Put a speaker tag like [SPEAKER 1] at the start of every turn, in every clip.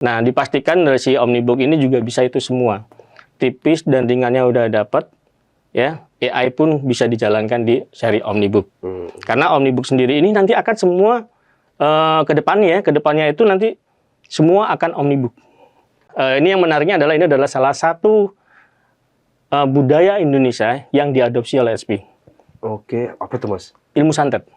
[SPEAKER 1] Nah, dipastikan dari si Omnibook ini juga bisa itu semua. Tipis dan ringannya udah dapat, ya. AI pun bisa dijalankan di seri Omnibook. Karena Omnibook sendiri ini nanti akan semua ke depannya itu nanti semua akan Omnibook. Ini yang menariknya adalah ini adalah salah satu budaya Indonesia yang diadopsi oleh HP.
[SPEAKER 2] Oke, apa tuh Mas?
[SPEAKER 1] Ilmu santet.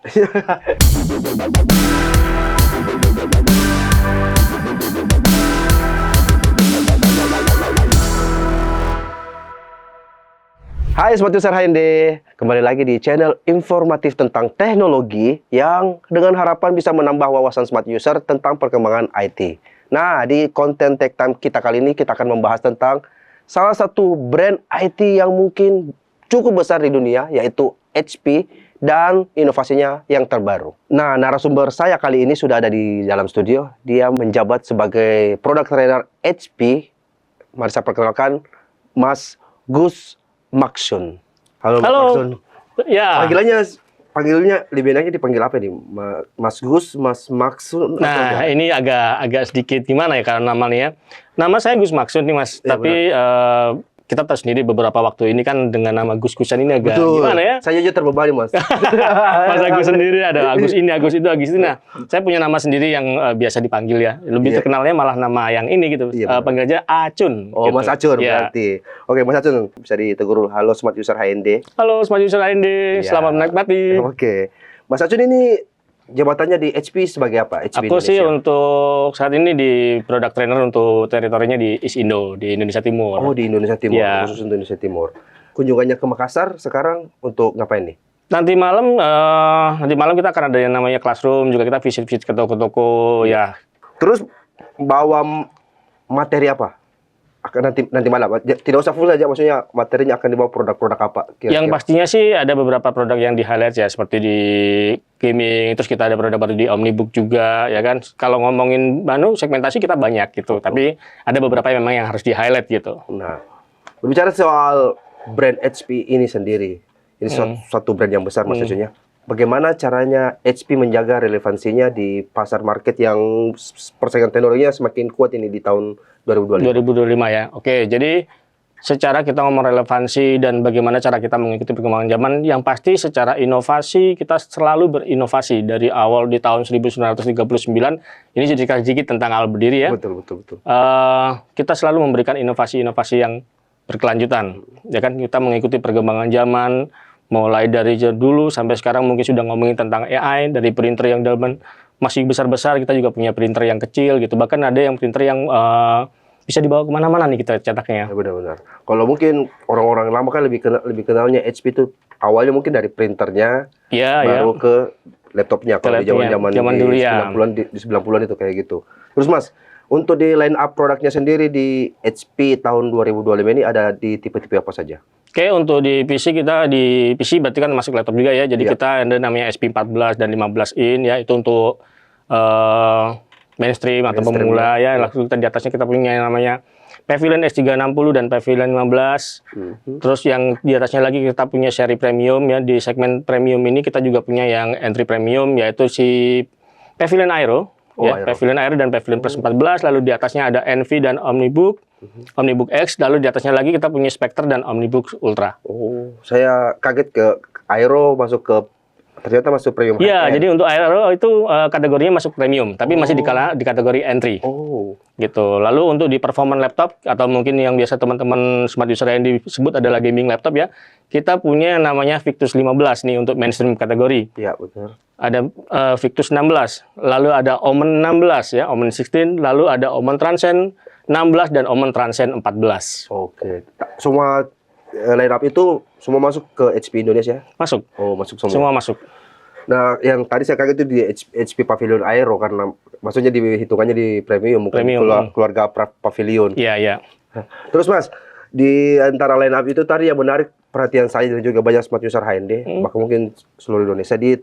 [SPEAKER 2] Hai Smart User HND, kembali lagi di channel informatif tentang teknologi yang dengan harapan bisa menambah wawasan Smart User tentang perkembangan IT. Nah, di konten Tech Time kita kali ini kita akan membahas tentang salah satu brand IT yang mungkin cukup besar di dunia, yaitu HP dan inovasinya yang terbaru. Nah, narasumber saya kali ini sudah ada di dalam studio. Dia menjabat sebagai Product Trainer HP. Mari saya perkenalkan Mas Gus Maksun. Halo, Mas Maksun.
[SPEAKER 1] Ya.
[SPEAKER 2] Panggilnya lebih enaknya dipanggil apa nih? Mas Gus, Mas Maksun.
[SPEAKER 1] Nah, ini agak sedikit gimana ya karena namanya. Nama saya Gus Maksun nih Mas,
[SPEAKER 2] Ya,
[SPEAKER 1] tapi kita tahu sendiri beberapa waktu ini kan dengan nama Gus-Gusan ini agak gimana ya?
[SPEAKER 2] Saya aja terbebani Mas.
[SPEAKER 1] Mas Agus sendiri ada Agus ini, Agus itu, Agus itu. Nah, saya punya nama sendiri yang biasa dipanggil ya. Lebih terkenalnya malah nama yang ini gitu. Panggil aja Acun.
[SPEAKER 2] Oh, gitu. Mas Acun berarti. Oke, Mas Acun bisa ditegur. Halo Smart User HND.
[SPEAKER 1] Halo Smart User HND, selamat menikmati.
[SPEAKER 2] Oke. Mas Acun ini jabatannya di HP sebagai apa? HP
[SPEAKER 1] Aku
[SPEAKER 2] Indonesia.
[SPEAKER 1] sih untuk saat ini di product trainer untuk teritorinya di East Indo, di Indonesia Timur.
[SPEAKER 2] Oh, di Indonesia Timur,
[SPEAKER 1] Ya.
[SPEAKER 2] khusus Indonesia Timur. Kunjungannya ke Makassar sekarang untuk ngapain nih?
[SPEAKER 1] Nanti malam kita akan ada yang namanya classroom, juga kita visit-visit ke toko-toko ya.
[SPEAKER 2] Terus bawa materi apa? Akan nanti malam. Tidak usah full saja, maksudnya materinya akan dibawa produk-produk apa? Kira-kira?
[SPEAKER 1] Yang pastinya sih ada beberapa produk yang di highlight ya, seperti di gaming, terus kita ada produk baru di Omnibook juga, ya kan. Kalau ngomongin segmentasi kita banyak gitu, tapi ada beberapa yang memang yang harus di highlight gitu.
[SPEAKER 2] Nah, berbicara soal brand HP ini sendiri, ini suatu brand yang besar maksudnya. Bagaimana caranya HP menjaga relevansinya di pasar market yang persaingan teknologinya semakin kuat ini di tahun 2025
[SPEAKER 1] ya. Oke, jadi secara kita ngomong relevansi dan bagaimana cara kita mengikuti perkembangan zaman, yang pasti secara inovasi kita selalu berinovasi dari awal di tahun 1939. Ini sedikit tentang awal berdiri ya.
[SPEAKER 2] Betul.
[SPEAKER 1] Kita selalu memberikan inovasi-inovasi yang berkelanjutan. Ya kan, kita mengikuti perkembangan zaman mulai dari dulu sampai sekarang mungkin sudah ngomongin tentang AI, dari printer yang dalam masih besar-besar, kita juga punya printer yang kecil gitu. Bahkan ada yang printer yang bisa dibawa kemana-mana nih kita cetaknya.
[SPEAKER 2] Ya, benar-benar. Kalau mungkin orang-orang lama kan lebih kenalnya HP itu awalnya mungkin dari printernya, baru ke laptopnya. Kalau di zaman dulu ya. 90-an itu kayak gitu. Terus Mas, untuk di line up produknya sendiri di HP tahun 2025 ini ada di tipe-tipe apa saja?
[SPEAKER 1] Oke, untuk di PC kita, di PC berarti kan masuk laptop juga ya. Jadi kita ada namanya SP14 dan 15 in ya, itu untuk mainstream atau pemula ya. Lalu kita di atasnya kita punya yang namanya Pavilion S360 dan Pavilion 15. Terus yang di atasnya lagi kita punya seri premium ya. Di segmen premium ini kita juga punya yang entry premium, yaitu si Pavilion Aero. Pavilion Aero dan Pavilion Plus 14. Lalu di atasnya ada Envy dan Omnibook. Omnibook X, lalu di atasnya lagi kita punya Spectre dan Omnibook Ultra.
[SPEAKER 2] Oh, saya kaget ke Aero ternyata masuk premium.
[SPEAKER 1] Iya, jadi untuk Aero itu kategorinya masuk premium, tapi masih di kategori entry.
[SPEAKER 2] Oh,
[SPEAKER 1] gitu. Lalu untuk di performance laptop atau mungkin yang biasa teman-teman Smart User yang disebut adalah gaming laptop ya, kita punya yang namanya Victus 15 nih untuk mainstream kategori.
[SPEAKER 2] Iya, betul.
[SPEAKER 1] Ada Victus 16, lalu ada Omen 16 ya, Omen 16, lalu ada Omen Transcend 16 dan Omen Transcend 14.
[SPEAKER 2] Oke. Semua line up itu semua masuk ke HP Indonesia?
[SPEAKER 1] Masuk.
[SPEAKER 2] Oh, masuk semua.
[SPEAKER 1] Semua masuk.
[SPEAKER 2] Nah, yang tadi saya kaget itu di HP Pavilion Aero karena maksudnya hitungannya di premium, bukan keluarga Pavilion.
[SPEAKER 1] Iya.
[SPEAKER 2] Terus Mas, di antara line up itu tadi yang menarik perhatian saya dan juga banyak Smart User HND, bahkan mungkin seluruh Indonesia di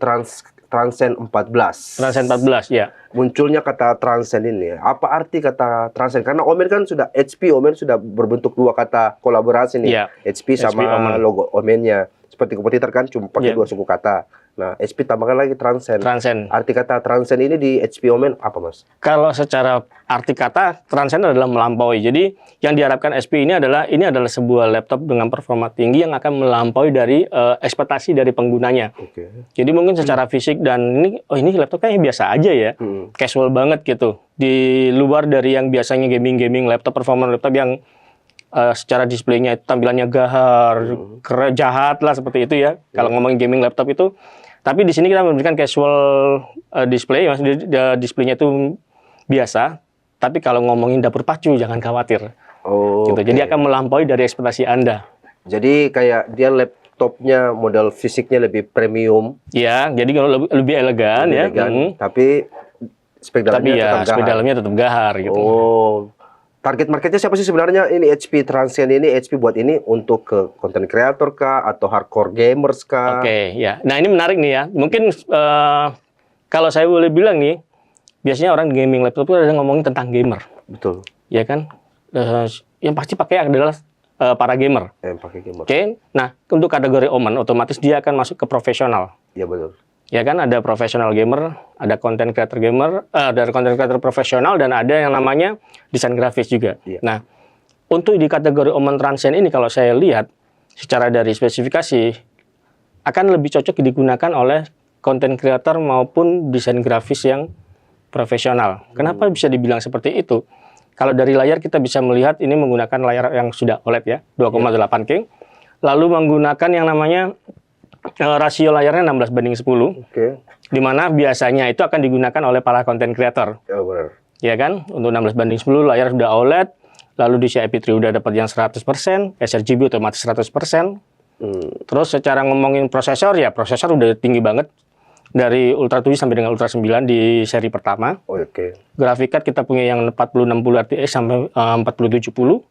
[SPEAKER 2] Transcend 14.
[SPEAKER 1] Transcend 14, ya.
[SPEAKER 2] Munculnya kata Transcend ini. Apa arti kata Transcend? Karena Omen kan sudah Omen sudah berbentuk dua kata kolaborasi nih. HP sama
[SPEAKER 1] Omen.
[SPEAKER 2] logo Omennya. Seperti kompetitor kan cuma pakai dua suku kata. Nah, HP tambahkan lagi Transcend.
[SPEAKER 1] Transcend.
[SPEAKER 2] Arti kata Transcend ini di HP Omen apa, Mas?
[SPEAKER 1] Kalau secara arti kata, Transcend adalah melampaui. Jadi yang diharapkan SP ini adalah sebuah laptop dengan performa tinggi yang akan melampaui dari ekspektasi dari penggunanya.
[SPEAKER 2] Oke.
[SPEAKER 1] Jadi mungkin secara fisik dan ini laptop kayaknya biasa aja ya, casual banget gitu. Di luar dari yang biasanya gaming laptop, performa laptop yang secara displaynya tampilannya gahar, jahat lah seperti itu ya. Kalau ngomongin gaming laptop itu, tapi di sini kita memberikan casual display, maksudnya displaynya itu biasa. Tapi kalau ngomongin dapur pacu jangan khawatir.
[SPEAKER 2] Oh.
[SPEAKER 1] Gitu. Jadi akan melampaui dari ekspektasi Anda.
[SPEAKER 2] Jadi kayak dia laptopnya model fisiknya lebih premium.
[SPEAKER 1] Ya, jadi kalau lebih elegan ya.
[SPEAKER 2] Tapi spek dalamnya
[SPEAKER 1] spek dalamnya tetap gahar gitu.
[SPEAKER 2] Oh. Target marketnya siapa sih sebenarnya ini HP Transcend ini? HP buat ini untuk ke content creator kah atau hardcore gamers kah?
[SPEAKER 1] Oke, ya. Nah, ini menarik nih ya. Mungkin kalau saya boleh bilang nih, biasanya orang gaming laptop itu ada ngomongin tentang gamer.
[SPEAKER 2] Betul.
[SPEAKER 1] Ya kan? Yang pasti pakai adalah para gamer.
[SPEAKER 2] Yang pakai gamer.
[SPEAKER 1] Oke. Nah, untuk kategori Omen otomatis dia akan masuk ke profesional.
[SPEAKER 2] Iya, betul.
[SPEAKER 1] Ya kan, ada profesional gamer, ada content creator gamer, ada content creator profesional, dan ada yang namanya desain grafis juga.
[SPEAKER 2] Iya.
[SPEAKER 1] Nah, untuk di kategori Omen Transcend ini kalau saya lihat secara dari spesifikasi akan lebih cocok digunakan oleh content creator maupun desain grafis yang profesional. Kenapa bisa dibilang seperti itu? Kalau dari layar kita bisa melihat ini menggunakan layar yang sudah OLED ya, 2,8K. Lalu menggunakan yang namanya rasio layarnya 16:10.
[SPEAKER 2] Oke.
[SPEAKER 1] Di mana biasanya itu akan digunakan oleh para content creator.
[SPEAKER 2] Ya, benar.
[SPEAKER 1] Ya kan? Untuk 16:10 layar sudah OLED, lalu di CIP3 udah dapat yang 100%, sRGB otomatis 100%. Terus secara ngomongin prosesor, ya prosesor udah tinggi banget. Dari Ultra 7 sampai dengan Ultra 9 di seri pertama.
[SPEAKER 2] Oke.
[SPEAKER 1] Graphic card kita punya yang 4060 RTX sampai 4070.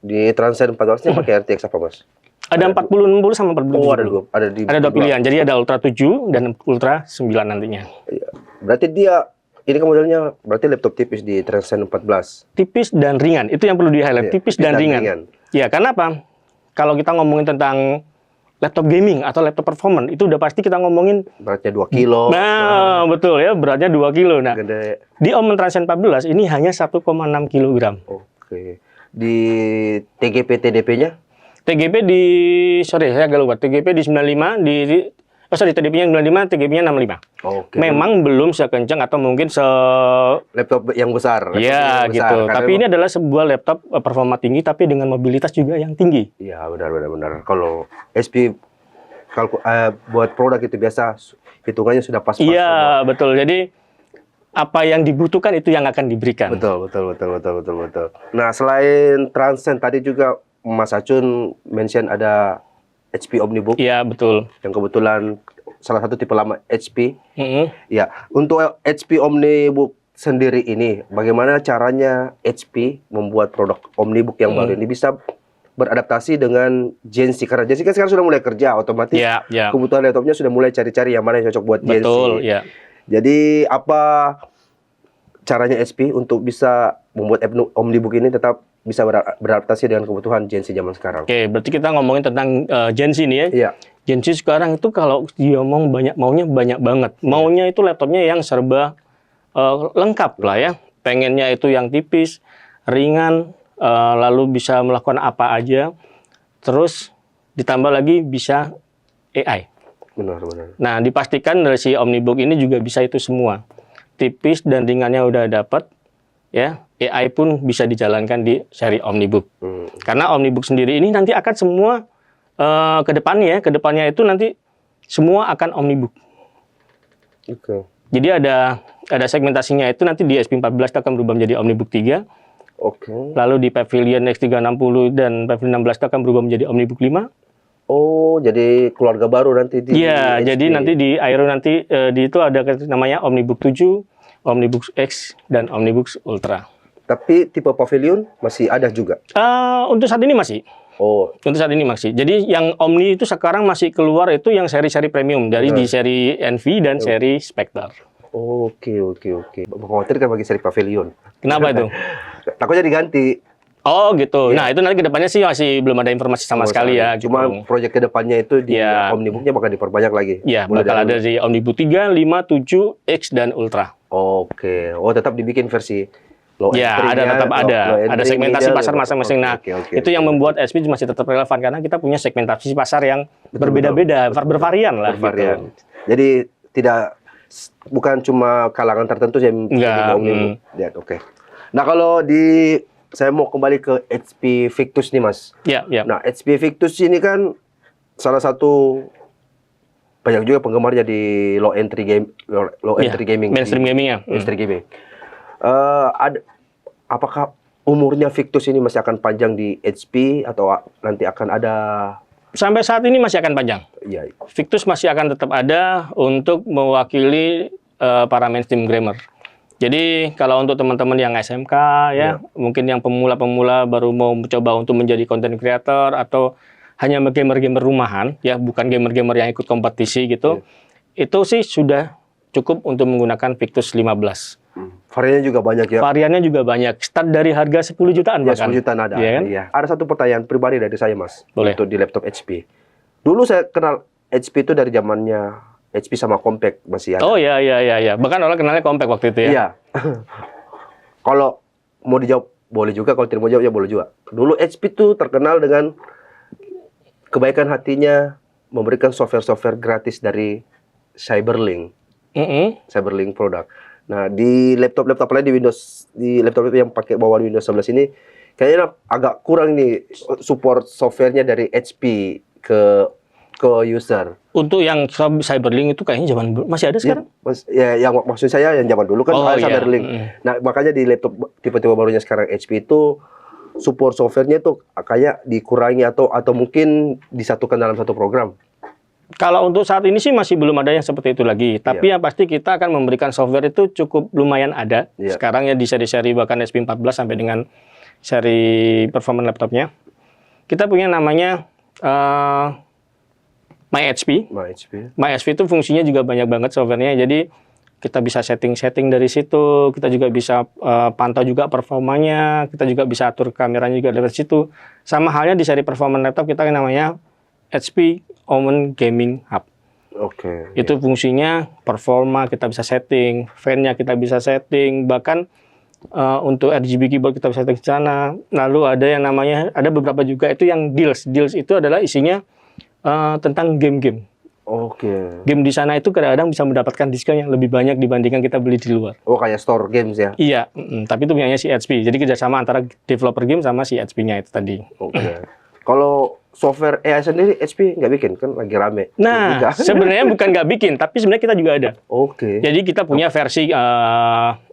[SPEAKER 2] Di Transcend 14-nya pakai RTX apa, Mas?
[SPEAKER 1] Ada 4060 sama 4070.
[SPEAKER 2] Oh,
[SPEAKER 1] ada dua pilihan. Jadi ada Ultra 7 dan Ultra 9 nantinya.
[SPEAKER 2] Iya. Berarti ini kan modelnya berarti laptop tipis di Transcend 14.
[SPEAKER 1] Tipis dan ringan. Itu yang perlu di-highlight. Tipis dan ringan. Ya, karena apa? Kalau kita ngomongin tentang laptop gaming atau laptop performance, itu udah pasti kita ngomongin
[SPEAKER 2] beratnya 2 kilo.
[SPEAKER 1] Nah, betul ya, beratnya 2 kilo. Nah,
[SPEAKER 2] gede.
[SPEAKER 1] Di Omen Transcend 14 ini hanya 1,6 kilogram.
[SPEAKER 2] Oke. Di TGP TDP-nya?
[SPEAKER 1] TGP saya agak lupa. TGP di 95, TDP-nya 95, TGP-nya 65.
[SPEAKER 2] Oke.
[SPEAKER 1] Memang belum sekencang atau mungkin
[SPEAKER 2] laptop yang besar.
[SPEAKER 1] Iya, gitu. Tapi ini adalah sebuah laptop performa tinggi tapi dengan mobilitas juga yang tinggi.
[SPEAKER 2] Iya, benar. Kalau HP buat produk itu biasa hitungannya sudah pas-pas.
[SPEAKER 1] Iya, betul. Jadi apa yang dibutuhkan itu yang akan diberikan.
[SPEAKER 2] Betul. Nah, selain Transcend tadi juga Mas Acun mention ada HP Omnibook.
[SPEAKER 1] Iya, betul.
[SPEAKER 2] Yang kebetulan salah satu tipe lama HP. Ya, untuk HP Omnibook sendiri ini, bagaimana caranya HP membuat produk Omnibook yang baru ini bisa beradaptasi dengan Gen Z? Karena Gen Z kan sekarang sudah mulai kerja, otomatis kebutuhan laptopnya sudah mulai cari-cari yang mana yang cocok buat Gen Z.
[SPEAKER 1] Betul, ya.
[SPEAKER 2] Jadi apa caranya HP untuk bisa membuat Omnibook ini tetap bisa beradaptasi dengan kebutuhan Gen Z zaman sekarang?
[SPEAKER 1] Oke, berarti kita ngomongin tentang Gen Z nih ya.
[SPEAKER 2] Iya.
[SPEAKER 1] Gen Z sekarang itu kalau dia maunya banyak banget. Maunya itu laptopnya yang serba lengkap lah ya. Pengennya itu yang tipis, ringan, lalu bisa melakukan apa aja. Terus ditambah lagi bisa AI.
[SPEAKER 2] Benar.
[SPEAKER 1] Nah, dipastikan dari si Omnibook ini juga bisa itu semua. Tipis dan ringannya udah dapat, ya. AI pun bisa dijalankan di seri Omnibook. Karena Omnibook sendiri ini nanti akan semua ke depannya itu nanti semua akan Omnibook.
[SPEAKER 2] Oke.
[SPEAKER 1] Jadi ada segmentasinya itu nanti di SP14 akan berubah menjadi Omnibook 3.
[SPEAKER 2] Oke.
[SPEAKER 1] Lalu di Pavilion X360 dan Pavilion 16 akan berubah menjadi Omnibook 5.
[SPEAKER 2] Oh, jadi keluarga baru nanti di
[SPEAKER 1] Iya, jadi nanti di Aero nanti di itu ada namanya Omnibook 7, Omnibook X, dan Omnibook Ultra.
[SPEAKER 2] Tapi tipe Pavilion masih ada juga?
[SPEAKER 1] Untuk saat ini masih.
[SPEAKER 2] Oh.
[SPEAKER 1] Untuk saat ini masih. Jadi yang Omni itu sekarang masih keluar itu yang seri-seri premium. Dari di seri NV dan seri Spectre.
[SPEAKER 2] Oke. Mengkhawatirkan bagi seri Pavilion.
[SPEAKER 1] Kenapa itu?
[SPEAKER 2] Takutnya diganti.
[SPEAKER 1] Oh gitu.
[SPEAKER 2] Iya.
[SPEAKER 1] Nah itu nanti kedepannya sih masih belum ada informasi sama sekali ya.
[SPEAKER 2] Cuma
[SPEAKER 1] gitu.
[SPEAKER 2] proyek kedepannya itu di
[SPEAKER 1] Iya.
[SPEAKER 2] Omnibook-nya bakal diperbanyak lagi.
[SPEAKER 1] Ya,
[SPEAKER 2] Mulai
[SPEAKER 1] bakal
[SPEAKER 2] dari-
[SPEAKER 1] ada di Omnibook 3, 5, 7, X, dan Ultra.
[SPEAKER 2] Oke. Oh, tetap dibikin versi low
[SPEAKER 1] Ya,
[SPEAKER 2] entry-nya,
[SPEAKER 1] ada tetap
[SPEAKER 2] low
[SPEAKER 1] ada. Ada
[SPEAKER 2] entry,
[SPEAKER 1] segmentasi
[SPEAKER 2] middle,
[SPEAKER 1] pasar masing-masing. Nah,
[SPEAKER 2] oke.
[SPEAKER 1] itu yang membuat SP masih tetap relevan karena kita punya segmentasi pasar yang berbeda-beda, bervarian lah.
[SPEAKER 2] Bervarian.
[SPEAKER 1] Gitu.
[SPEAKER 2] Jadi bukan cuma kalangan tertentu yang
[SPEAKER 1] Enggak,
[SPEAKER 2] di Omnibook. Ya, oke. Nah, kalau saya mau kembali ke HP Victus nih, Mas.
[SPEAKER 1] Ya.
[SPEAKER 2] Nah, HP Victus ini kan salah satu banyak juga penggemarnya di low entry gaming,
[SPEAKER 1] mainstream gaming ya.
[SPEAKER 2] mainstream gaming. Apakah umurnya Victus ini masih akan panjang di HP atau nanti akan ada?
[SPEAKER 1] Sampai saat ini masih akan panjang.
[SPEAKER 2] Ya,
[SPEAKER 1] Victus masih akan tetap ada untuk mewakili para mainstream gamer. Jadi kalau untuk teman-teman yang SMK ya, mungkin yang pemula-pemula baru mau mencoba untuk menjadi content creator atau hanya gamer-gamer rumahan ya, bukan gamer-gamer yang ikut kompetisi gitu. Itu sih sudah cukup untuk menggunakan Victus 15.
[SPEAKER 2] variannya juga banyak ya.
[SPEAKER 1] Variannya juga banyak. Start dari harga 10 jutaan
[SPEAKER 2] Ya,
[SPEAKER 1] bahkan.
[SPEAKER 2] 10 jutaan ada.
[SPEAKER 1] Iya kan?
[SPEAKER 2] Iya. Ada satu pertanyaan pribadi dari saya, Mas.
[SPEAKER 1] Boleh.
[SPEAKER 2] Untuk di laptop HP. Dulu saya kenal HP itu dari zamannya HP sama Compaq masih ada.
[SPEAKER 1] Oh iya. Bahkan orang kenalnya Compaq waktu itu ya.
[SPEAKER 2] Iya. Kalau mau dijawab boleh juga, kalau tidak mau jawab ya boleh juga. Dulu HP itu terkenal dengan kebaikan hatinya memberikan software-software gratis dari Cyberlink. Cyberlink produk. Nah, di laptop-laptop lain di laptop yang pakai bawaan Windows 11 ini kayaknya agak kurang nih support softwarenya dari HP ke user.
[SPEAKER 1] Untuk yang Cyberlink itu kayaknya masih ada sekarang?
[SPEAKER 2] Yang maksud saya yang zaman dulu kan ada Cyberlink. Nah, makanya di laptop tipe-tipe barunya sekarang HP itu support softwarenya itu kayak dikurangi atau mungkin disatukan dalam satu program.
[SPEAKER 1] Kalau untuk saat ini sih masih belum ada yang seperti itu lagi. Tapi yang pasti kita akan memberikan software itu cukup lumayan ada. Sekarang ya di seri-seri bahkan SP14 sampai dengan seri performance laptopnya. Kita punya namanya MyHP. MyHP itu fungsinya juga banyak banget softwarenya. Jadi kita bisa setting-setting dari situ. Kita juga bisa pantau juga performanya. Kita juga bisa atur kameranya juga dari situ. Sama halnya di seri performance laptop kita namanya HP Omen Gaming Hub.
[SPEAKER 2] Oke.
[SPEAKER 1] Itu fungsinya performa kita bisa setting, fan-nya kita bisa setting, bahkan untuk RGB keyboard kita bisa setting ke sana. Lalu ada yang namanya, ada beberapa juga itu yang deals. Deals itu adalah isinya tentang game-game.
[SPEAKER 2] Oke.
[SPEAKER 1] Game di sana itu kadang-kadang bisa mendapatkan diskon yang lebih banyak dibandingkan kita beli di luar.
[SPEAKER 2] Oh, kayak store games ya?
[SPEAKER 1] Iya, tapi itu punyanya si HP. Jadi kerjasama antara developer game sama si HP-nya itu tadi.
[SPEAKER 2] Oke. Kalau software AI sendiri HP nggak bikin, kan lagi rame.
[SPEAKER 1] Nah, sebenarnya bukan nggak bikin, tapi sebenarnya kita juga ada.
[SPEAKER 2] Oke.
[SPEAKER 1] Jadi kita punya versi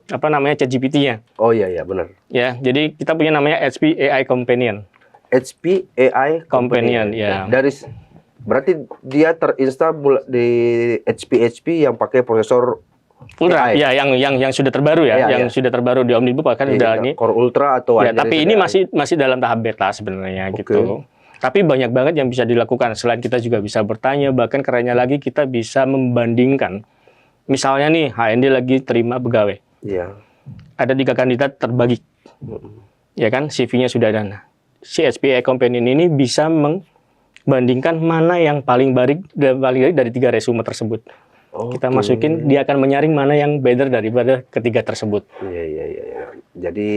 [SPEAKER 1] ChatGPT-nya.
[SPEAKER 2] Oh iya benar.
[SPEAKER 1] Ya, jadi kita punya namanya HP AI Companion.
[SPEAKER 2] HP AI
[SPEAKER 1] Companion, ya.
[SPEAKER 2] Berarti dia terinstal di HP yang pakai prosesor
[SPEAKER 1] Ultra,
[SPEAKER 2] AI.
[SPEAKER 1] ya yang sudah terbaru ya, yang sudah terbaru di Omnibook bahkan sudah ini.
[SPEAKER 2] Core Ultra atau
[SPEAKER 1] ya, tapi ini masih dalam tahap beta sebenarnya gitu. Tapi banyak banget yang bisa dilakukan. Selain kita juga bisa bertanya, bahkan kerennya lagi kita bisa membandingkan. Misalnya nih, HND lagi terima pegawai.
[SPEAKER 2] Iya.
[SPEAKER 1] Ada 3 kandidat terbagi. Ya kan, CV-nya sudah ada. Nah, si HP AI Companion ini bisa membandingkan mana yang paling baik dari 3 resume tersebut. Kita masukin, dia akan menyaring mana yang better daripada ketiga tersebut.
[SPEAKER 2] Iya. Jadi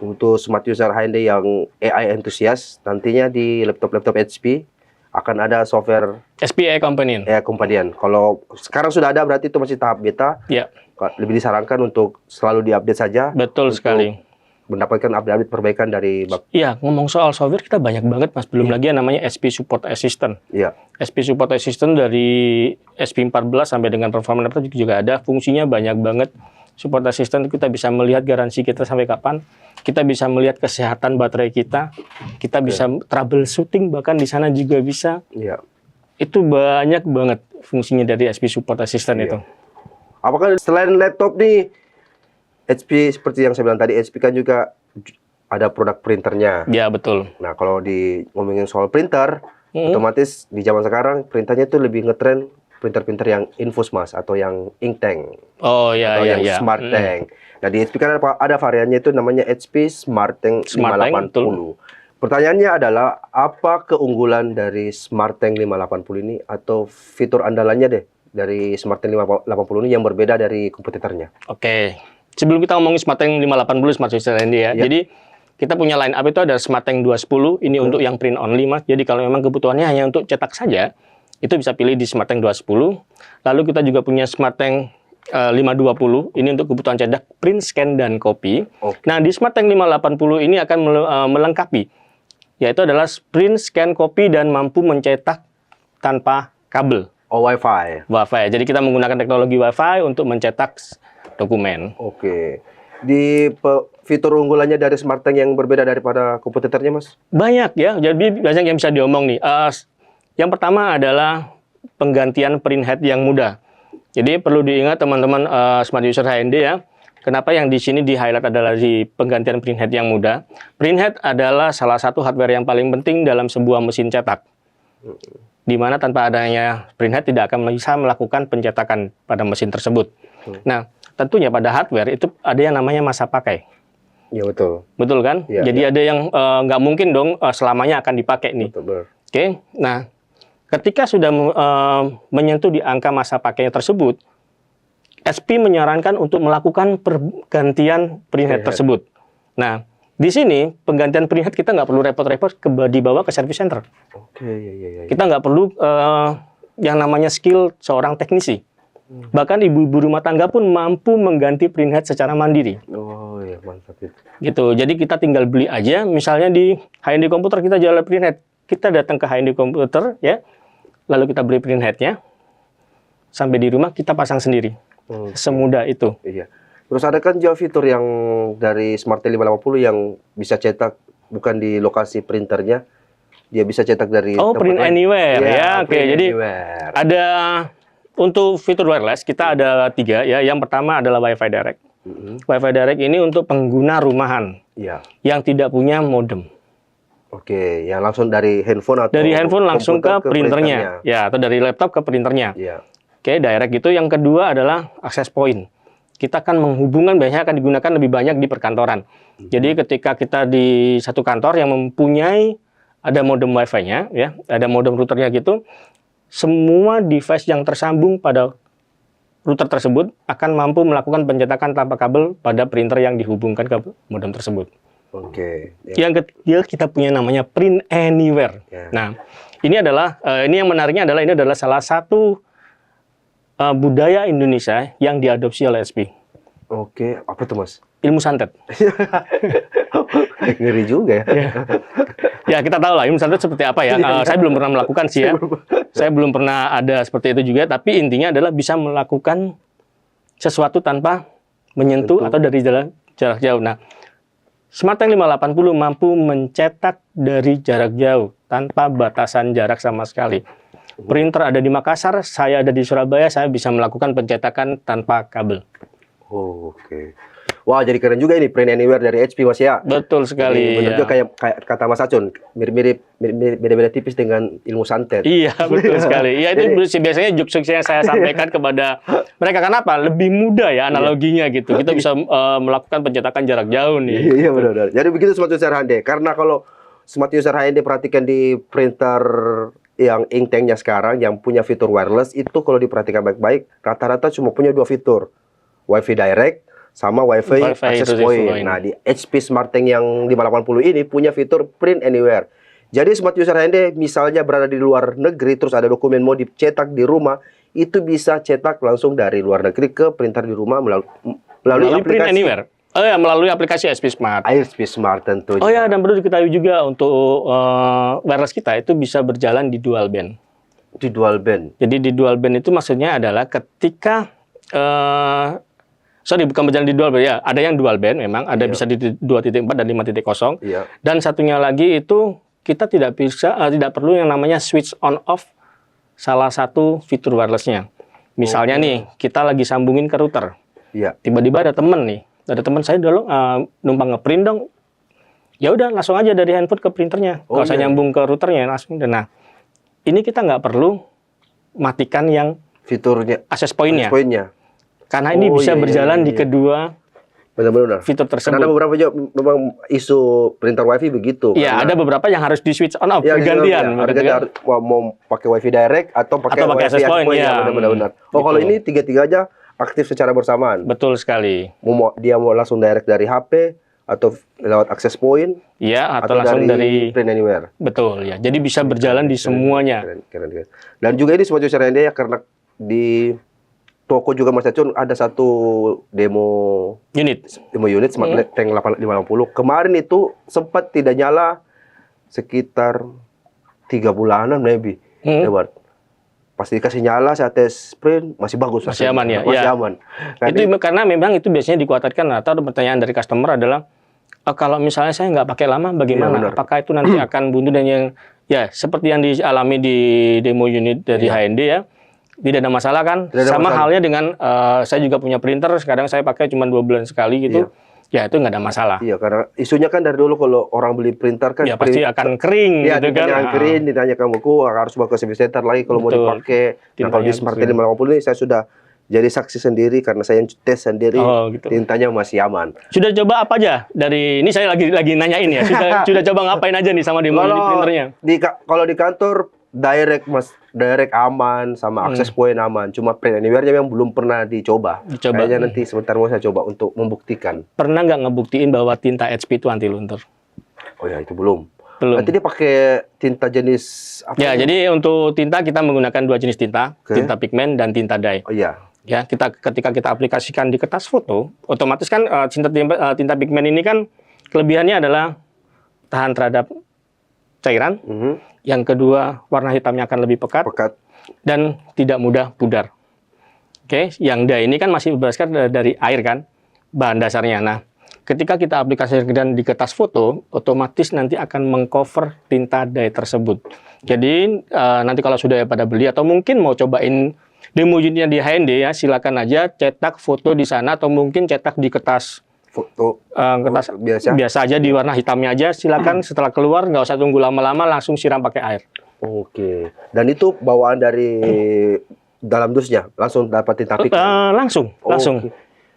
[SPEAKER 2] untuk smart user HND yang AI enthusiast, nantinya di laptop-laptop HP akan ada software
[SPEAKER 1] HP AI Companion.
[SPEAKER 2] AI Companion. Kalau sekarang sudah ada berarti itu masih tahap beta.
[SPEAKER 1] Ya.
[SPEAKER 2] Lebih disarankan untuk selalu diupdate saja.
[SPEAKER 1] Betul sekali.
[SPEAKER 2] Mendapatkan update perbaikan dari
[SPEAKER 1] Iya, ngomong soal software kita banyak banget Mas. Belum lagi yang namanya SP Support Assistant.
[SPEAKER 2] Iya.
[SPEAKER 1] SP Support Assistant dari SP14 sampai dengan performance laptop juga ada. Fungsinya banyak banget. Support Assistant kita bisa melihat garansi kita sampai kapan. Kita bisa melihat kesehatan baterai kita. Kita bisa troubleshooting bahkan di sana juga bisa.
[SPEAKER 2] Iya.
[SPEAKER 1] Itu banyak banget fungsinya dari SP Support Assistant itu.
[SPEAKER 2] Apakah selain laptop nih HP seperti yang saya bilang tadi, HP kan juga ada produk printernya.
[SPEAKER 1] Ya, betul.
[SPEAKER 2] Nah, kalau ngomongin soal printer, otomatis di zaman sekarang printernya itu lebih ngetren printer-printer yang infus Mas atau yang ink tank
[SPEAKER 1] Oh ya,
[SPEAKER 2] atau
[SPEAKER 1] ya,
[SPEAKER 2] yang
[SPEAKER 1] ya.
[SPEAKER 2] smart tank. Nah di HP kan ada variannya itu namanya HP Smart Tank
[SPEAKER 1] Smart Tank,
[SPEAKER 2] 580. Pertanyaannya adalah apa keunggulan dari Smart Tank 580 ini atau fitur andalannya deh dari Smart Tank 580 ini yang berbeda dari kompetitornya?
[SPEAKER 1] Oke. Sebelum kita ngomongin Smart Tank 580 Smart User Handy ya.
[SPEAKER 2] Iya.
[SPEAKER 1] Jadi kita punya line up itu ada Smart Tank 210, ini untuk yang print only Mas. Jadi kalau memang kebutuhannya hanya untuk cetak saja, itu bisa pilih di Smart Tank 210. Lalu kita juga punya Smart Tank 520, ini untuk kebutuhan cetak, print, scan, dan copy.
[SPEAKER 2] Oke.
[SPEAKER 1] Nah, di Smart Tank 580 ini akan melengkapi, yaitu adalah print, scan, copy, dan mampu mencetak tanpa kabel.
[SPEAKER 2] Oh, Wi-Fi.
[SPEAKER 1] Wi-Fi. Jadi kita menggunakan teknologi Wi-Fi untuk mencetak dokumen.
[SPEAKER 2] Oke. Di fitur unggulannya dari Smart Tank yang berbeda daripada kompetitornya, Mas?
[SPEAKER 1] Banyak ya, jadi banyak yang bisa diomong nih. Yang pertama adalah penggantian printhead yang mudah. Jadi perlu diingat teman-teman Smart User HND ya. Kenapa yang di sini di-highlight adalah di penggantian printhead yang mudah. Printhead adalah salah satu hardware yang paling penting dalam sebuah mesin cetak. Di mana tanpa adanya printhead tidak akan bisa melakukan pencetakan pada mesin tersebut. Nah, tentunya pada hardware itu ada yang namanya masa pakai.
[SPEAKER 2] Ya betul.
[SPEAKER 1] Betul kan?
[SPEAKER 2] Ya,
[SPEAKER 1] jadi ada yang nggak mungkin dong selamanya akan dipakai nih.
[SPEAKER 2] Betul.
[SPEAKER 1] Oke, nah ketika sudah menyentuh di angka masa pakainya tersebut, SP menyarankan untuk melakukan pergantian printhead tersebut. Nah, di sini penggantian printhead kita nggak perlu repot-repot dibawa ke service center.
[SPEAKER 2] Oke, ya.
[SPEAKER 1] Kita nggak perlu yang namanya skill seorang teknisi. Bahkan ibu-ibu rumah tangga pun mampu mengganti printhead secara mandiri.
[SPEAKER 2] Oh ya, mantap itu.
[SPEAKER 1] Gitu. Jadi kita tinggal beli aja, misalnya di HND Komputer kita jual printhead. Kita datang ke HND Komputer ya, lalu kita beli printheadnya, sampai di rumah kita pasang sendiri. Semudah itu.
[SPEAKER 2] Iya. Terus ada kan juga fitur yang dari Smart Tank 580 yang bisa cetak bukan di lokasi printernya, dia bisa cetak dari tempat
[SPEAKER 1] Print
[SPEAKER 2] lain.
[SPEAKER 1] anywhere ya. Oke,
[SPEAKER 2] Print
[SPEAKER 1] jadi
[SPEAKER 2] anywhere.
[SPEAKER 1] ada untuk fitur wireless kita ada 3 ya. Yang pertama adalah Wi-Fi Direct. Wi-Fi Direct ini untuk pengguna rumahan
[SPEAKER 2] Iya.
[SPEAKER 1] yang tidak punya modem.
[SPEAKER 2] Oke, yang langsung dari handphone atau
[SPEAKER 1] Dari handphone langsung ke
[SPEAKER 2] komputer
[SPEAKER 1] printernya. Ya, atau dari laptop ke printernya.
[SPEAKER 2] Iya.
[SPEAKER 1] Oke, direct itu. Yang kedua adalah access point. Kita akan menghubungkan, biasanya akan digunakan lebih banyak di perkantoran. Jadi ketika kita di satu kantor yang mempunyai ada modem Wi-Fi-nya, ya, ada modem routernya gitu, semua device yang tersambung pada router tersebut akan mampu melakukan pencetakan tanpa kabel pada printer yang dihubungkan ke modem tersebut.
[SPEAKER 2] Oke. Ya.
[SPEAKER 1] Yang ketiga kita punya namanya print anywhere.
[SPEAKER 2] Ya.
[SPEAKER 1] Nah, ini adalah ini yang menariknya adalah ini adalah salah satu budaya Indonesia yang diadopsi oleh SP.
[SPEAKER 2] Oke, apa tuh Mas?
[SPEAKER 1] Ilmu santet.
[SPEAKER 2] Ngeri juga ya.
[SPEAKER 1] Ya, kita tahu lah ilmu santet seperti apa ya. Saya belum pernah melakukan sih ya. Saya belum pernah ada seperti itu juga. Tapi intinya adalah bisa melakukan sesuatu tanpa menyentuh atau dari jarak jauh. Nah, Smart Tank 580 mampu mencetak dari jarak jauh tanpa batasan jarak sama sekali. Printer ada di Makassar, saya ada di Surabaya, saya bisa melakukan pencetakan tanpa kabel.
[SPEAKER 2] Oh, oke. Wah, jadi keren juga ini print anywhere dari HP Mas ya.
[SPEAKER 1] Betul sekali.
[SPEAKER 2] Benar
[SPEAKER 1] Ya.
[SPEAKER 2] juga kayak kata Mas Acun, mirip-mirip beda-beda tipis dengan ilmu santet.
[SPEAKER 1] Iya, betul sekali. Iya, itu biasanya jokes yang saya sampaikan kepada mereka. Kenapa? Lebih mudah ya analoginya gitu. Kita bisa melakukan pencetakan jarak jauh nih.
[SPEAKER 2] Iya, benar. Jadi begitu Smart User HND. Karena kalau Smart User HND perhatikan di printer yang ink tanknya sekarang yang punya fitur wireless itu kalau diperhatikan baik-baik rata-rata cuma punya 2 fitur, Wi-Fi Direct sama Wi-Fi Access Point. Nah di HP Smart Tank yang 580 ini punya fitur Print Anywhere. Jadi Smart User HND misalnya berada di luar negeri terus ada dokumen mau dicetak di rumah, itu bisa cetak langsung dari luar negeri ke printer di rumah melalui aplikasi
[SPEAKER 1] Print Anywhere. Oh ya, melalui aplikasi SP Smart.
[SPEAKER 2] HP Smart tentunya.
[SPEAKER 1] Oh ya, dan perlu diketahui juga untuk wireless kita itu bisa berjalan di dual band.
[SPEAKER 2] Di dual band.
[SPEAKER 1] Jadi di dual band itu maksudnya adalah ketika bukan berjalan di dual band ya, ada yang dual band memang, ada bisa di 2.4 dan 5.0.
[SPEAKER 2] Iya.
[SPEAKER 1] Dan satunya lagi itu kita tidak perlu yang namanya switch on off salah satu fitur wirelessnya. Misalnya nih, kita lagi sambungin ke router.
[SPEAKER 2] Iya.
[SPEAKER 1] Tiba-tiba ada teman saya dulu numpang ngeprint dong. Ya udah langsung aja dari handphone ke printernya. Kalau saya nyambung ke routernya langsung. Nah, ini kita nggak perlu matikan yang
[SPEAKER 2] fiturnya,
[SPEAKER 1] akses poinnya.
[SPEAKER 2] poinnya.
[SPEAKER 1] Karena ini bisa berjalan di kedua
[SPEAKER 2] benar-benar
[SPEAKER 1] fitur tersebut.
[SPEAKER 2] Karena beberapa juga memang isu printer WiFi begitu.
[SPEAKER 1] Iya, ada beberapa yang harus di switch on off bergantian.
[SPEAKER 2] Harus mau pakai WiFi direct atau pakai WiFi
[SPEAKER 1] access point. Ya,
[SPEAKER 2] benar-benar. Oh, kalau ini tiga-tiga aja aktif secara bersamaan.
[SPEAKER 1] Betul sekali.
[SPEAKER 2] Dia mau langsung direct dari HP atau lewat access point.
[SPEAKER 1] Iya, atau langsung dari
[SPEAKER 2] Print Anywhere.
[SPEAKER 1] Betul ya. Jadi bisa berjalan di semuanya.
[SPEAKER 2] Keren. Dan juga ini Smart User HND ya, karena di toko juga Mas Acun ada satu demo unit Smart Tank 580. Kemarin itu sempat tidak nyala sekitar 3 bulanan maybe. Hebat. Pas dikasih nyala, saya tes print masih bagus.
[SPEAKER 1] Masih aman ya.
[SPEAKER 2] Masih aman.
[SPEAKER 1] Itu karena memang itu biasanya dikhawatirkan atau pertanyaan dari customer adalah kalau misalnya saya nggak pakai lama bagaimana? Apakah itu nanti akan buntu dan yang ya seperti yang dialami di demo unit dari HND ya. Tidak ada masalah kan? Sama halnya dengan saya juga punya printer, sekarang saya pakai cuma 2 bulan sekali gitu. Ya itu nggak ada masalah.
[SPEAKER 2] Iya, karena isunya kan dari dulu kalau orang beli printer kan
[SPEAKER 1] ya pasti akan kering gitu kan.
[SPEAKER 2] Kering, ditanya ke buku, harus bawa ke service center lagi kalau mau dipakai. Nah, kalau di Smart Tank 580 ini saya sudah jadi saksi sendiri karena saya tes sendiri.
[SPEAKER 1] Gitu.
[SPEAKER 2] Tintanya masih aman.
[SPEAKER 1] Sudah coba apa aja dari ini, saya lagi nanyain ya. Sudah coba ngapain aja nih sama demo unit printernya?
[SPEAKER 2] Kalau di kantor direct aman, sama access point aman. Cuma Print Anywhere-nya yang belum pernah dicoba. Kayaknya nanti sebentar mau saya coba untuk membuktikan.
[SPEAKER 1] Pernah nggak ngebuktiin bahwa tinta HP itu anti luntur?
[SPEAKER 2] Oh ya, itu belum. Nanti dia pakai tinta jenis apa?
[SPEAKER 1] Ya, jadi untuk tinta kita menggunakan 2 jenis tinta, tinta pigmen dan tinta dye.
[SPEAKER 2] Oh iya.
[SPEAKER 1] Ya, ketika kita aplikasikan di kertas foto, otomatis kan tinta pigmen ini kan kelebihannya adalah tahan terhadap cairan. Yang kedua, warna hitamnya akan lebih pekat. Dan tidak mudah pudar. Oke, yang dye ini kan masih berdasarkan dari air kan, bahan dasarnya. Nah, ketika kita aplikasikan di kertas foto, otomatis nanti akan mengcover tinta dye tersebut. Jadi nanti kalau sudah pada beli atau mungkin mau cobain demo unitnya di HND ya, silakan aja cetak foto di sana atau mungkin cetak di kertas foto kertas biasa aja di warna hitamnya aja. Silakan setelah keluar nggak usah tunggu lama-lama, langsung siram pakai air.
[SPEAKER 2] Oke. Dan itu bawaan dari dalam dusnya langsung dapat tinta pigmen.
[SPEAKER 1] Langsung.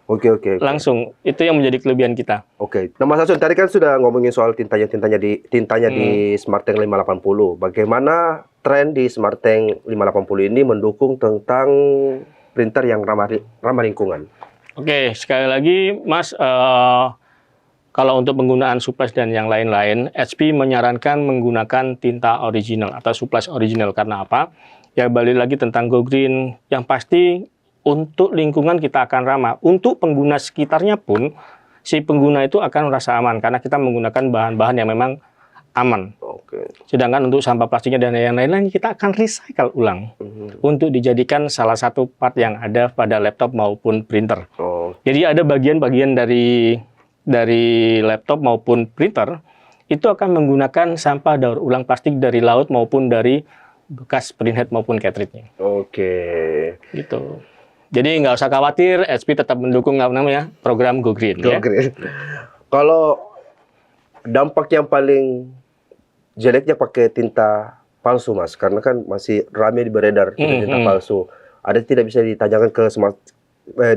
[SPEAKER 2] Oke.
[SPEAKER 1] Langsung. Itu yang menjadi kelebihan kita.
[SPEAKER 2] Oke. Nah, Mas Asun tadi kan sudah ngomongin soal tintanya di Smart Tank 580. Bagaimana tren di Smart Tank 580 ini mendukung tentang printer yang ramah lingkungan?
[SPEAKER 1] Oke, sekali lagi Mas, kalau untuk penggunaan supplies dan yang lain-lain, HP menyarankan menggunakan tinta original atau supplies original. Karena apa? Ya balik lagi tentang Go Green, yang pasti untuk lingkungan kita akan ramah. Untuk pengguna sekitarnya pun, si pengguna itu akan merasa aman karena kita menggunakan bahan-bahan yang memang aman. Sedangkan untuk sampah plastiknya dan yang lain-lain kita akan recycle ulang untuk dijadikan salah satu part yang ada pada laptop maupun printer. Jadi ada bagian-bagian dari laptop maupun printer itu akan menggunakan sampah daur ulang plastik dari laut maupun dari bekas printhead maupun cartridge-nya. Gitu. Jadi nggak usah khawatir, HP tetap mendukung program Go Green.
[SPEAKER 2] Green. Kalau dampak yang paling jeleknya pakai tinta palsu, Mas, karena kan masih ramai beredar tinta palsu. Ada tidak bisa ditanyakan ke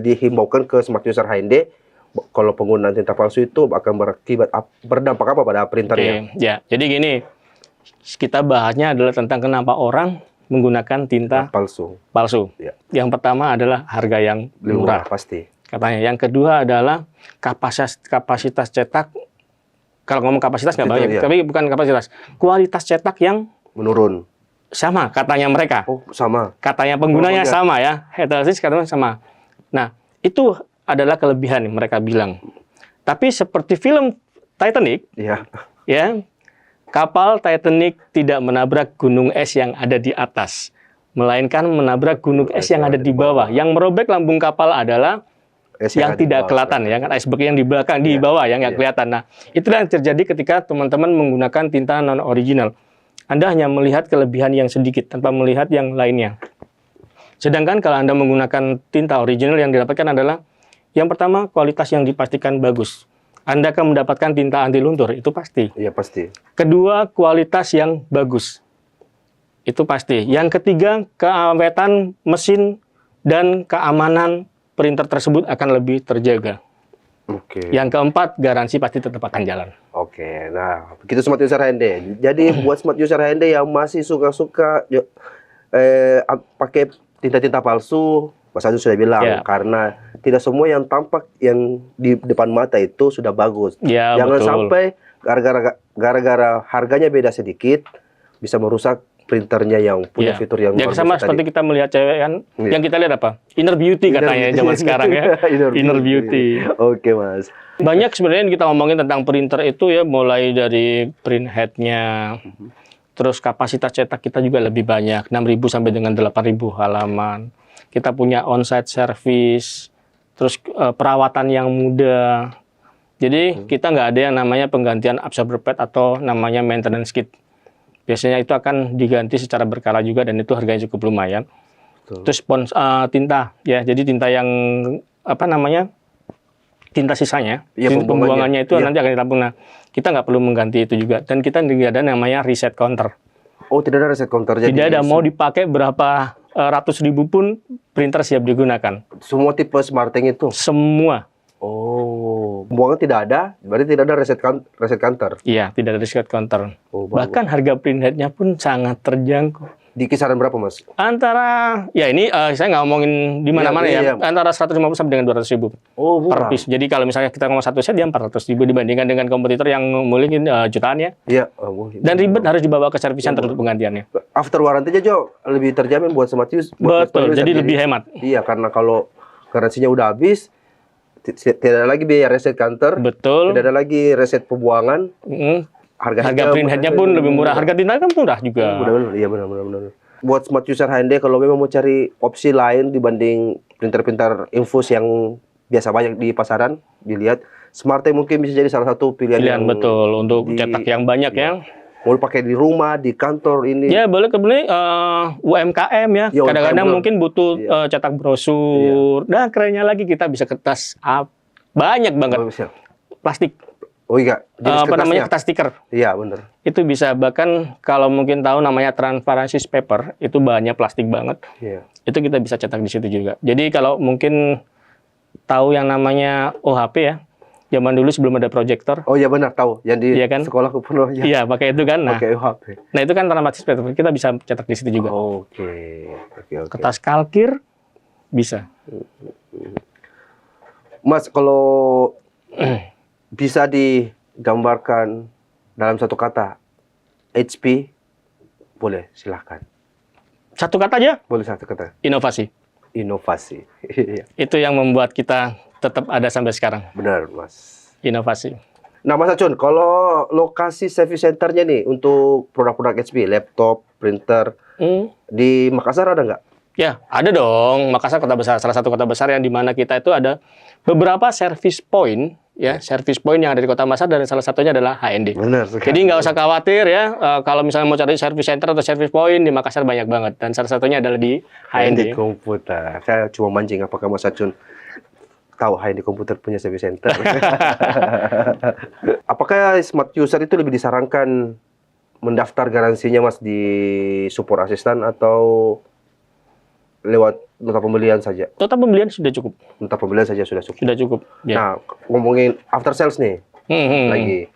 [SPEAKER 2] dihimbaukan ke Smart User HND kalau penggunaan tinta palsu itu akan berdampak apa pada printernya?
[SPEAKER 1] Ya, jadi gini, kita bahasnya adalah tentang kenapa orang menggunakan tinta palsu. Ya. Yang pertama adalah harga yang murah,
[SPEAKER 2] pasti.
[SPEAKER 1] Katanya. Yang kedua adalah kapasitas cetak. Kalau ngomong kapasitas nggak banyak, tapi bukan kapasitas. Kualitas cetak yang
[SPEAKER 2] menurun.
[SPEAKER 1] Sama katanya mereka.
[SPEAKER 2] Sama.
[SPEAKER 1] Katanya penggunanya sama ya. Heterosis katanya sama. Nah, itu adalah kelebihan yang mereka bilang. Tapi seperti film Titanic, ya, kapal Titanic tidak menabrak gunung es yang ada di atas, melainkan menabrak gunung es yang ada di bawah. Yang merobek lambung kapal adalah yang tidak kelihatan, ya kan, iceberg yang di belakang, di bawah yang nggak kelihatan. Nah, itulah yang terjadi ketika teman-teman menggunakan tinta non original. Anda hanya melihat kelebihan yang sedikit tanpa melihat yang lainnya. Sedangkan kalau Anda menggunakan tinta original, yang didapatkan adalah yang pertama, kualitas yang dipastikan bagus. Anda akan mendapatkan tinta anti luntur, itu pasti.
[SPEAKER 2] Iya, pasti.
[SPEAKER 1] Kedua, kualitas yang bagus. Itu pasti. Yang ketiga, keawetan mesin dan keamanan printer tersebut akan lebih terjaga.
[SPEAKER 2] Oke.
[SPEAKER 1] Yang keempat, garansi pasti tetap akan jalan.
[SPEAKER 2] Oke, nah begitu smart user HND. Jadi buat smart user HND yang masih suka-suka pakai tinta-tinta palsu, Mas Ajun sudah bilang,
[SPEAKER 1] Ya.
[SPEAKER 2] karena tidak semua yang tampak yang di depan mata itu sudah bagus.
[SPEAKER 1] Ya,
[SPEAKER 2] Jangan
[SPEAKER 1] betul.
[SPEAKER 2] sampai gara-gara harganya beda sedikit bisa merusak printernya yang punya
[SPEAKER 1] Ya.
[SPEAKER 2] fitur yang
[SPEAKER 1] Ya,
[SPEAKER 2] luar
[SPEAKER 1] sama
[SPEAKER 2] biasa
[SPEAKER 1] seperti
[SPEAKER 2] tadi.
[SPEAKER 1] kita melihat cewek kan,
[SPEAKER 2] Iya.
[SPEAKER 1] yang kita lihat apa? Inner beauty katanya
[SPEAKER 2] Inner
[SPEAKER 1] zaman
[SPEAKER 2] beauty.
[SPEAKER 1] sekarang ya. Inner beauty.
[SPEAKER 2] Oke, Mas.
[SPEAKER 1] Banyak sebenarnya yang kita ngomongin tentang printer itu ya, mulai dari print head-nya, terus kapasitas cetak kita juga lebih banyak, 6.000 sampai dengan 8.000 halaman. Kita punya on-site service, terus perawatan yang mudah. Jadi kita nggak ada yang namanya penggantian absorber pad atau namanya maintenance kit. Biasanya itu akan diganti secara berkala juga dan itu harganya cukup lumayan.
[SPEAKER 2] Betul.
[SPEAKER 1] Terus tinta ya, jadi tinta yang apa namanya? Tinta sisanya,
[SPEAKER 2] Iya,
[SPEAKER 1] tinta pembuangannya itu
[SPEAKER 2] Iya.
[SPEAKER 1] nanti akan ditampung. Nah, kita nggak perlu mengganti itu juga dan kita tidak ada namanya reset counter.
[SPEAKER 2] Oh, tidak ada reset counter. Jadi
[SPEAKER 1] Tidak ada, mau dipakai berapa ratus ribu pun printer siap digunakan.
[SPEAKER 2] semua tipe Smarteng itu.
[SPEAKER 1] Semua.
[SPEAKER 2] Oh, pembuangan tidak ada, berarti tidak ada reset counter.
[SPEAKER 1] Iya, tidak ada reset counter.
[SPEAKER 2] Oh, bagus.
[SPEAKER 1] Bahkan harga print head-nya pun sangat terjangkau.
[SPEAKER 2] Di kisaran berapa, Mas?
[SPEAKER 1] Antara, ya ini saya nggak ngomongin di mana-mana
[SPEAKER 2] Iya,
[SPEAKER 1] ya,
[SPEAKER 2] iya.
[SPEAKER 1] Antara 150 sampai dengan 200 ribu
[SPEAKER 2] Oh,
[SPEAKER 1] per
[SPEAKER 2] murah.
[SPEAKER 1] piece. Jadi kalau misalnya kita ngomong satu set, dia 400 ribu dibandingkan dengan kompetitor yang mungkin jutaan ya.
[SPEAKER 2] Iya.
[SPEAKER 1] Dan ribet harus dibawa ke servis center untuk penggantiannya.
[SPEAKER 2] After warranty-nya Jo lebih terjamin buat smart user.
[SPEAKER 1] Betul, jadi lebih hemat.
[SPEAKER 2] Iya, karena kalau garansinya udah habis, tidak ada lagi biaya reset counter,
[SPEAKER 1] Betul.
[SPEAKER 2] tidak ada lagi reset pembuangan,
[SPEAKER 1] Mm.
[SPEAKER 2] harga
[SPEAKER 1] Harga print head-nya pun lebih murah. Harga tinta kan murah juga.
[SPEAKER 2] Benar-benar, iya benar. Buat smart user HND kalau memang mau cari opsi lain dibanding printer-printer infus yang biasa banyak di pasaran, dilihat Smarteng mungkin bisa jadi salah satu pilihan
[SPEAKER 1] Pilihan
[SPEAKER 2] yang
[SPEAKER 1] betul untuk
[SPEAKER 2] di-
[SPEAKER 1] cetak yang banyak ya.
[SPEAKER 2] mau dipakai di rumah, di kantor ini.
[SPEAKER 1] Ya boleh kebeli UMKM ya.
[SPEAKER 2] Ya,
[SPEAKER 1] Kadang-kadang
[SPEAKER 2] UMKM,
[SPEAKER 1] mungkin butuh
[SPEAKER 2] Iya.
[SPEAKER 1] cetak brosur. Nah kerennya lagi kita bisa kertas banyak banget
[SPEAKER 2] Bisa.
[SPEAKER 1] plastik.
[SPEAKER 2] Oh iya, jenis
[SPEAKER 1] Apa namanya,
[SPEAKER 2] kertasnya.
[SPEAKER 1] kertas stiker.
[SPEAKER 2] Iya, benar.
[SPEAKER 1] Itu bisa, bahkan kalau mungkin tahu namanya transparency paper, itu bahannya plastik banget.
[SPEAKER 2] Iya.
[SPEAKER 1] Itu kita bisa cetak di situ juga. Jadi kalau mungkin tahu yang namanya OHP ya, zaman dulu sebelum ada proyektor,
[SPEAKER 2] Oh iya benar, tahu. Yang di
[SPEAKER 1] Iya kan?
[SPEAKER 2] sekolahku penuh ya.
[SPEAKER 1] iya pakai itu kan. Nah,
[SPEAKER 2] Pakai UHP.
[SPEAKER 1] nah itu kan transparency paper, kita bisa cetak di situ juga.
[SPEAKER 2] Oke. Oke.
[SPEAKER 1] Kertas kalkir bisa.
[SPEAKER 2] Mas, kalau bisa digambarkan dalam satu kata HP, boleh silahkan.
[SPEAKER 1] Satu kata aja,
[SPEAKER 2] Boleh satu kata.
[SPEAKER 1] inovasi.
[SPEAKER 2] Inovasi. Iya,
[SPEAKER 1] Itu yang membuat kita tetap ada sampai sekarang.
[SPEAKER 2] benar, Mas.
[SPEAKER 1] Inovasi.
[SPEAKER 2] Nah, Mas Acun, kalau lokasi service centernya nih untuk produk-produk HP, laptop, printer, di Makassar ada nggak?
[SPEAKER 1] Ya, ada dong. Makassar kota besar, salah satu kota besar yang di mana kita itu ada beberapa service point, ya, service point yang ada di Kota Makassar dan salah satunya adalah HND.
[SPEAKER 2] Benar sekali.
[SPEAKER 1] Jadi nggak usah khawatir ya, kalau misalnya mau cari service center atau service point di Makassar banyak banget dan salah satunya adalah di
[SPEAKER 2] HND
[SPEAKER 1] HND.
[SPEAKER 2] komputer. Saya cuma mancing apakah Mas Acun tahu HND komputer punya service center. Apakah smart user itu lebih disarankan mendaftar garansinya Mas di support assistant atau lewat nota pembelian saja?
[SPEAKER 1] Total pembelian sudah cukup,
[SPEAKER 2] Nota pembelian saja sudah cukup.
[SPEAKER 1] sudah cukup. Ya.
[SPEAKER 2] Nah, ngomongin after sales nih lagi.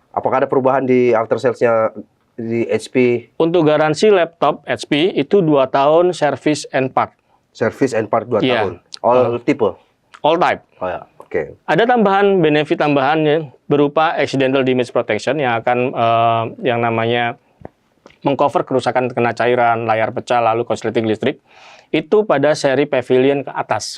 [SPEAKER 2] Apakah ada perubahan di after sales-nya di HP
[SPEAKER 1] Untuk garansi laptop HP itu 2 tahun service and part,
[SPEAKER 2] service and part 2
[SPEAKER 1] Iya.
[SPEAKER 2] tahun? All tipe?
[SPEAKER 1] all type.
[SPEAKER 2] Oh ya, oke.
[SPEAKER 1] Ada tambahan benefit tambahannya berupa accidental damage protection yang akan yang namanya mengcover kerusakan kena cairan, layar pecah, lalu korsleting listrik. Itu pada seri Pavilion ke atas.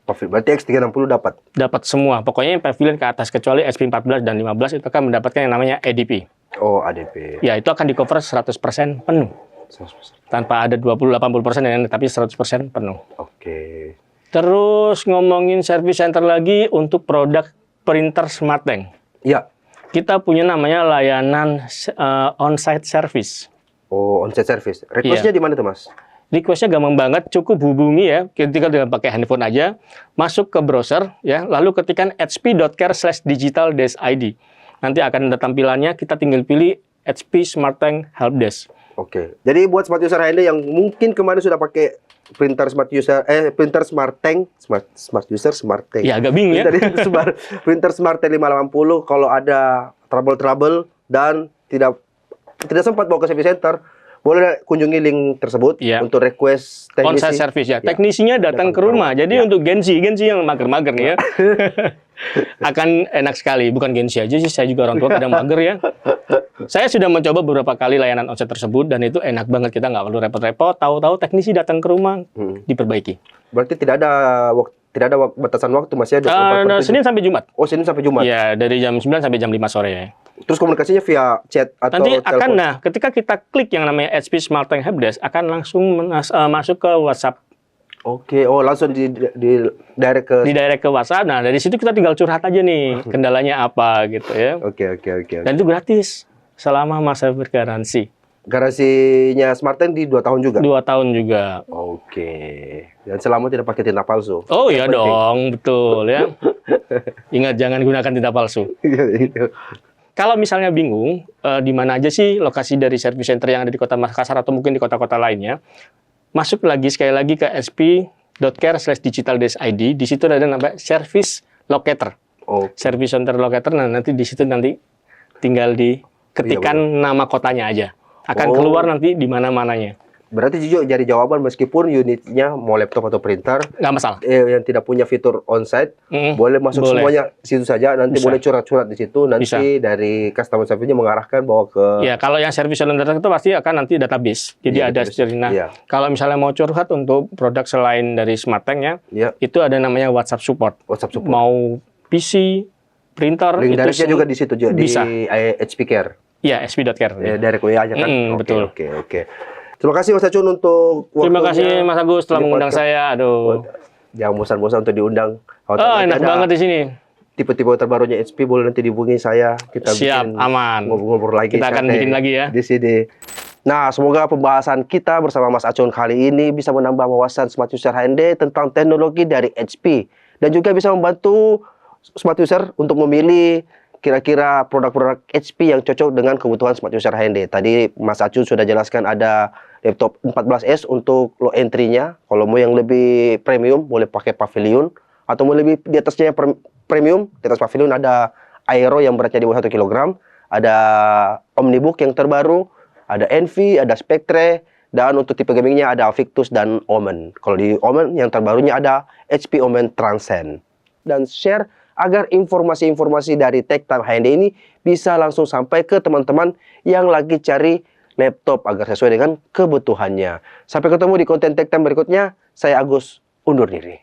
[SPEAKER 2] Berarti X360 dapat?
[SPEAKER 1] Dapat semua. Pokoknya yang Pavilion ke atas kecuali SP 14 dan 15 itu akan mendapatkan yang namanya ADP.
[SPEAKER 2] Oh, ADP.
[SPEAKER 1] Ya, itu akan di-cover 100% penuh.
[SPEAKER 2] 100%.
[SPEAKER 1] Tanpa ada 20-80% yang tapi 100% penuh.
[SPEAKER 2] Oke.
[SPEAKER 1] Terus ngomongin service center lagi untuk produk printer Smarteng.
[SPEAKER 2] Iya.
[SPEAKER 1] Kita punya namanya layanan on-site service.
[SPEAKER 2] Oh, on-site service. Request-nya di mana tuh, Mas?
[SPEAKER 1] Request-nya gampang banget, cukup hubungi ya, ketika dengan pakai handphone aja, masuk ke browser ya, lalu ketikkan hp.care/digital-id. Nanti akan ada tampilannya, kita tinggal pilih HP Smarteng Helpdesk.
[SPEAKER 2] Oke. Jadi buat smart user HND yang mungkin kemarin sudah pakai printer printer Smart Tank, smart user Smart Tank.
[SPEAKER 1] Ya agak bingung ya.
[SPEAKER 2] Printer Smart Tank 580 kalau ada trouble dan tidak sempat bawa ke service center, boleh kunjungi link tersebut untuk request teknisi.
[SPEAKER 1] On-site service ya. Teknisinya datang ke rumah. Jadi untuk Gensi yang mager-mager nih ya. Akan enak sekali. Bukan Gensi aja sih, saya juga orang tua kadang mager ya. Saya sudah mencoba beberapa kali layanan onsite tersebut dan itu enak banget, kita nggak perlu repot-repot. Tahu-tahu teknisi datang ke rumah, diperbaiki.
[SPEAKER 2] Berarti tidak ada batasan waktu, masih ada.
[SPEAKER 1] Senin sampai Jumat.
[SPEAKER 2] Oh, Senin sampai Jumat.
[SPEAKER 1] Ya, dari jam 9 sampai jam 5 sore ya.
[SPEAKER 2] Terus komunikasinya via chat atau
[SPEAKER 1] nanti
[SPEAKER 2] telepon?
[SPEAKER 1] akan, ketika kita klik yang namanya HP Smart Tank Helpdesk, akan langsung masuk ke WhatsApp.
[SPEAKER 2] Oke, langsung di direct
[SPEAKER 1] ke WhatsApp. Nah, dari situ kita tinggal curhat aja nih, kendalanya apa gitu ya.
[SPEAKER 2] Oke.
[SPEAKER 1] Dan itu gratis selama masa bergaransi.
[SPEAKER 2] Garansinya Smart Tank di 2 tahun juga?
[SPEAKER 1] 2 tahun juga.
[SPEAKER 2] Oke. Dan selama tidak pakai tinta palsu?
[SPEAKER 1] Oh iya dong, betul ya. Ingat, jangan gunakan tinta palsu. Kalau misalnya bingung, di mana aja sih lokasi dari service center yang ada di Kota Makassar atau mungkin di kota-kota lainnya, masuk sekali lagi ke sp.care/digital-id. Di situ ada namanya service locator. Service center locator. Nah, nanti di situ tinggal diketikkan nama kotanya aja. Akan keluar nanti di mana-mananya.
[SPEAKER 2] Berarti jujur jadi jawaban, meskipun unitnya mau laptop atau printer,
[SPEAKER 1] nggak masalah.
[SPEAKER 2] Yang tidak punya fitur onsite, boleh masuk semuanya situ saja. Nanti boleh curhat-curhat di situ. Nanti dari customer service-nya mengarahkan bahwa ke...
[SPEAKER 1] Ya, kalau yang service center itu pasti akan nanti database. Jadi ada sirina. Kalau misalnya mau curhat untuk produk selain dari Smart Tank itu ada namanya WhatsApp support. Mau PC, printer,
[SPEAKER 2] link directnya juga di situ juga,
[SPEAKER 1] bisa.
[SPEAKER 2] Di HP Care.
[SPEAKER 1] Iya, sp.care.
[SPEAKER 2] Direct WA-nya kan?
[SPEAKER 1] Betul.
[SPEAKER 2] Oke. Terima kasih Mas Acun untuk waktunya.
[SPEAKER 1] Terima kasih Mas Agus telah mengundang saya. Aduh.
[SPEAKER 2] Jangan bosan-bosan untuk diundang.
[SPEAKER 1] Enak banget di sini.
[SPEAKER 2] Tipe-tipe terbarunya HP boleh nanti dihubungi saya. Kita
[SPEAKER 1] siap, aman.
[SPEAKER 2] Ngobrol-ngobrol lagi.
[SPEAKER 1] Kita akan bikin lagi ya.
[SPEAKER 2] Di sini. Nah, semoga pembahasan kita bersama Mas Acun kali ini bisa menambah wawasan smart user HND tentang teknologi dari HP. Dan juga bisa membantu smart user untuk memilih kira-kira produk-produk HP yang cocok dengan kebutuhan smart user HND. Tadi Mas Acun sudah jelaskan ada laptop 14S untuk low entry-nya. Kalau mau yang lebih premium, boleh pakai Pavilion. Atau mau lebih di atasnya premium, di atas Pavilion ada Aero yang beratnya di bawah 1 kg. Ada Omnibook yang terbaru, ada Envy, ada Spectre. Dan untuk tipe gamingnya ada Victus dan Omen. Kalau di Omen yang terbarunya ada HP Omen Transcend. Dan share agar informasi-informasi dari Tech Time HND ini bisa langsung sampai ke teman-teman yang lagi cari laptop agar sesuai dengan kebutuhannya. Sampai ketemu di konten Tech Time berikutnya. Saya Agus, undur diri.